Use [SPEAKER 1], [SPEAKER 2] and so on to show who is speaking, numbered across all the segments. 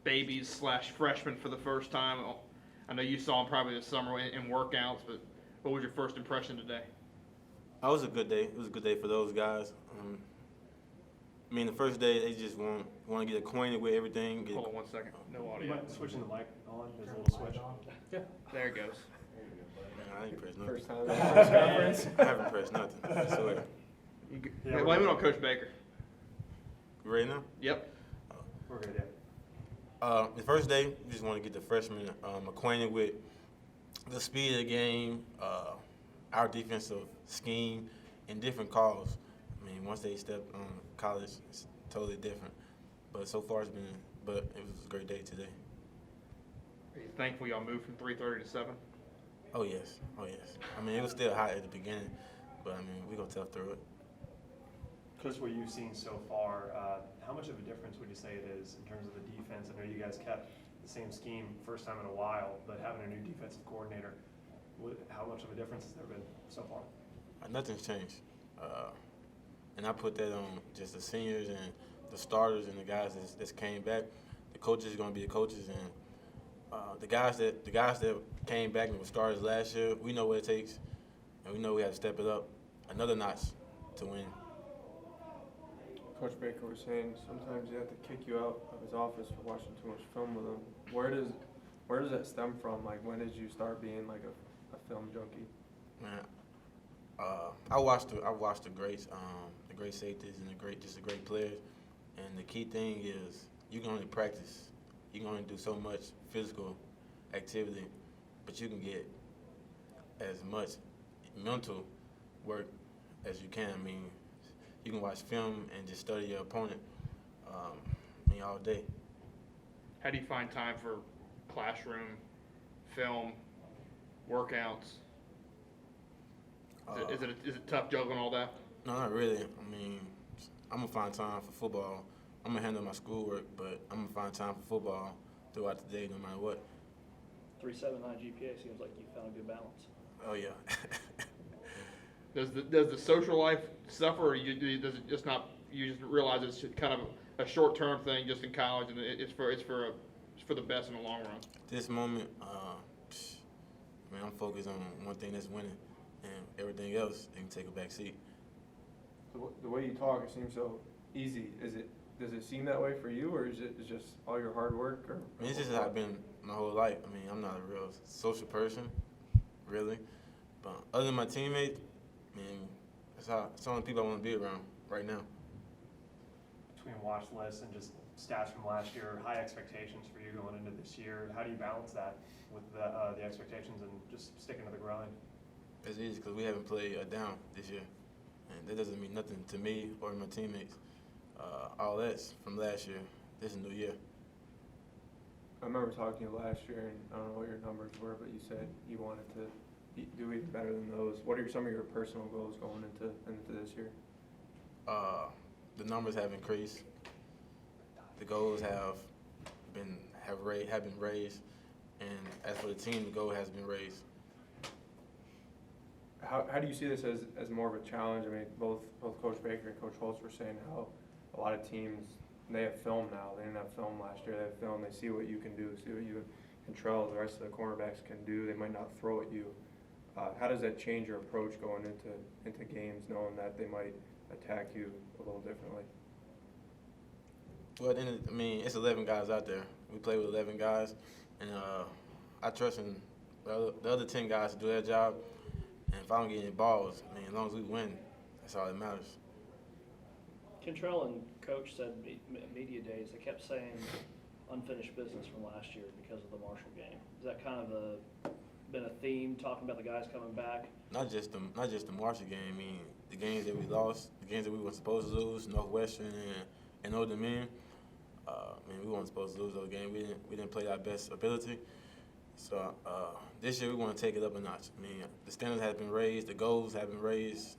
[SPEAKER 1] babies / freshmen for the first time. I know you saw them probably this summer in workouts, but what was your first impression today?
[SPEAKER 2] It was a good day. It was a good day for those guys. I mean, the first day they just want to get acquainted with everything.
[SPEAKER 1] Hold on 1 second. No
[SPEAKER 3] You
[SPEAKER 1] audio.
[SPEAKER 3] might switching the mic on. There's a little switch. Yeah.
[SPEAKER 1] There it goes.
[SPEAKER 2] I ain't pressed nothing.
[SPEAKER 4] First time at a press conference.
[SPEAKER 2] I haven't pressed nothing. I swear.
[SPEAKER 3] Yeah,
[SPEAKER 1] Blame it on Coach Baker.
[SPEAKER 2] You ready now?
[SPEAKER 1] Yep.
[SPEAKER 3] We're good, yeah.
[SPEAKER 2] The first day, we just want to get the freshmen acquainted with the speed of the game, our defensive scheme, and different calls. I mean, once they step on college, it's totally different. But so far it was a great day today.
[SPEAKER 1] Are you thankful y'all moved from 3:30 to 7?
[SPEAKER 2] Oh yes. I mean, it was still hot at the beginning, but I mean, we're gonna tough through it.
[SPEAKER 3] Coach, what you've seen so far, how much of a difference would you say it is in terms of the defense? I know you guys kept the same scheme first time in a while, but having a new defensive coordinator, how much of a difference has there been so far?
[SPEAKER 2] Nothing's changed. And I put that on just the seniors and the starters and the guys that came back. The coaches are going to be the coaches, and the guys that came back and were starters last year, we know what it takes, and we know we have to step it up another notch to win.
[SPEAKER 4] Coach Baker was saying sometimes you have to kick you out of his office for watching too much film with him. Where does that stem from? Like, when did you start being like a film junkie?
[SPEAKER 2] Man, I watched the greats, the great safeties, and the great players. And the key thing is you can only practice. You can only do so much physical activity, but you can get as much mental work as you can. I mean, you can watch film and just study your opponent all day.
[SPEAKER 1] How do you find time for classroom, film, workouts? Is it tough juggling all that?
[SPEAKER 2] No, not really. I mean, I'm going to find time for football. I'm going to handle my schoolwork, but I'm going to find time for football throughout the day no matter what.
[SPEAKER 5] 3.79 GPA seems like you found a good balance.
[SPEAKER 2] Oh, yeah.
[SPEAKER 1] Does the social life suffer, or does it just not? You just realize it's kind of a short-term thing, just in college, and it's for the best in the long run.
[SPEAKER 2] This moment, I'm focused on one thing, that's winning, and everything else they can take a back seat.
[SPEAKER 4] The way you talk, it seems so easy. Does it seem that way for you, or is it just all your hard work? Or
[SPEAKER 2] I mean, it's just how I've been my whole life. I mean, I'm not a real social person, really. But other than my teammates, I mean, it's the only people I want to be around right now.
[SPEAKER 3] Between watch lists and just stats from last year, high expectations for you going into this year. How do you balance that with the expectations and just sticking to the grind?
[SPEAKER 2] It's easy because we haven't played a down this year, and that doesn't mean nothing to me or my teammates. All that's from last year. This is a new year.
[SPEAKER 4] I remember talking to you last year, and I don't know what your numbers were, but you said you wanted to do even better than those. What are some of your personal goals going into this year?
[SPEAKER 2] The numbers have increased. The goals have been raised, and as for the team, the goal has been raised.
[SPEAKER 4] How do you see this as more of a challenge? I mean, both Coach Baker and Coach Holtz were saying how a lot of teams, they have film now. They didn't have film last year. They have film. They see what you can do, see what you and Trell, the rest of the cornerbacks can do. They might not throw at you. How does that change your approach going into games, knowing that they might attack you a little differently?
[SPEAKER 2] Well, it's 11 guys out there. We play with 11 guys, and I trust in the other 10 guys to do their job. And if I don't get any balls, as long as we win, that's all that matters.
[SPEAKER 5] Kentrell and Coach said media days, they kept saying unfinished business from last year because of the Marshall game. Is that kind of been a theme, talking about the guys coming back?
[SPEAKER 2] Not just the Marshall game. I mean, the games that we lost, the games that we weren't supposed to lose, Northwestern and Old Dominion. We weren't supposed to lose those games. We didn't play our best ability. So this year we want to take it up a notch. The standards have been raised, the goals have been raised.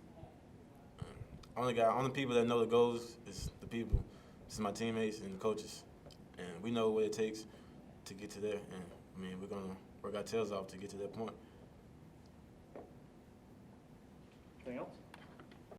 [SPEAKER 2] Only people that know the goals is the people. This is my teammates and the coaches, and we know what it takes to get to there. And we're gonna work our tails off to get to that point.